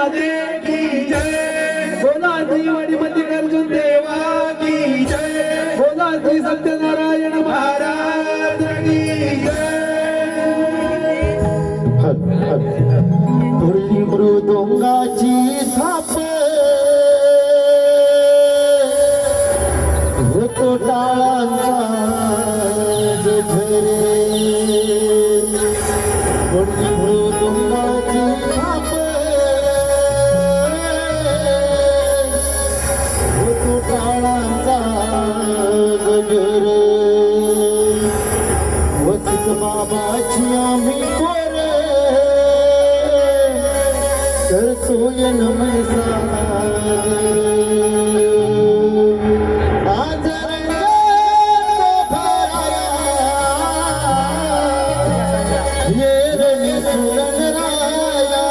राधे की जय, बोला श्री मणिमती अर्जुन देवा की जय, बोला श्री सत्यनारायण महाराज की जय। पूर्वी मृदुंगाची थाप होतो टाळांचा झरे, पूर्वी मृदुंगाची थाप होतो टाळांचा झरे, वचक बाबाची आम्ही कोरे करतोय नमन सादर। आज रंगात भराया येरणी सुगणराया,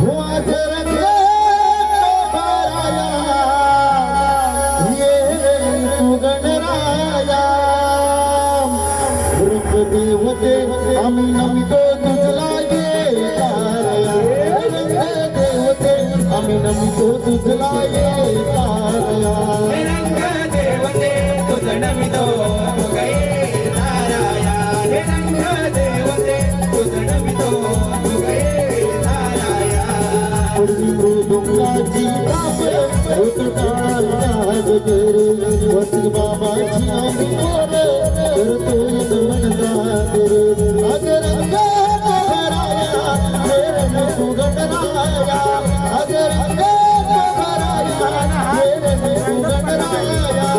हो आज रंगात भराया येरणी सुगणराया, रूप देवते आम्ही नमितो तुझला आम्ही नमितो तुझला ये तारया, रंग देवते तुझ नमितो गये ताराया, रंग देवते तुझ नमितो गये ताराया। पूर्वी मृदुंगाची ताप होत टाळांचा गजरे, वचक बाबाची आम्ही कोरे करतोय नमन सादर। आज रंगात भराया येरणी सुगणराया, आज रंगात भराया येरणी सुगणराया,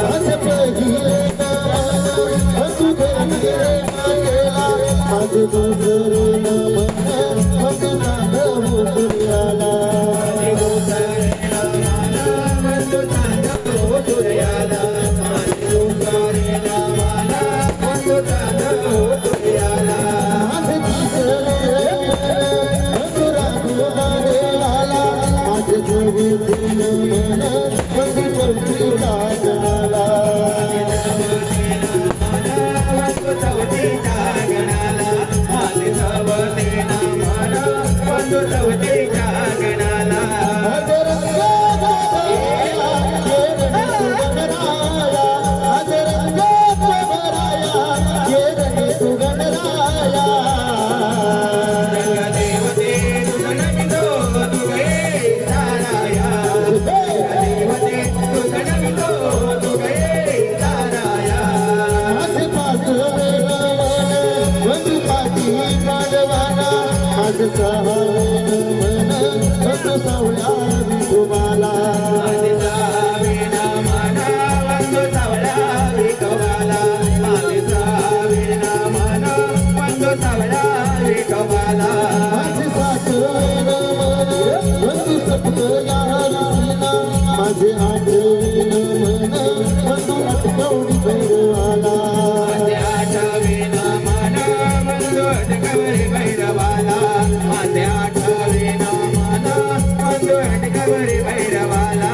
आज पहिले आज दुसरे नमन मग नांदव तुर्याला, आज सहावीन मन होत सावळ्या विठोबाला, आज सहावीन मन वंदो सावळ्या विठोबाला, आज सहावीन मन वंदो सावळ्या विठोबाला, आज सातवीन मन वंदू सप्तया हरीना, माझे आठवीन मन वंदू अटकवडी भैरवाला, माझे आठवीन मन वंदू अटकवडी भैरवाला, माझे आठवीन मन वंदू अटकवडी भैरवाला।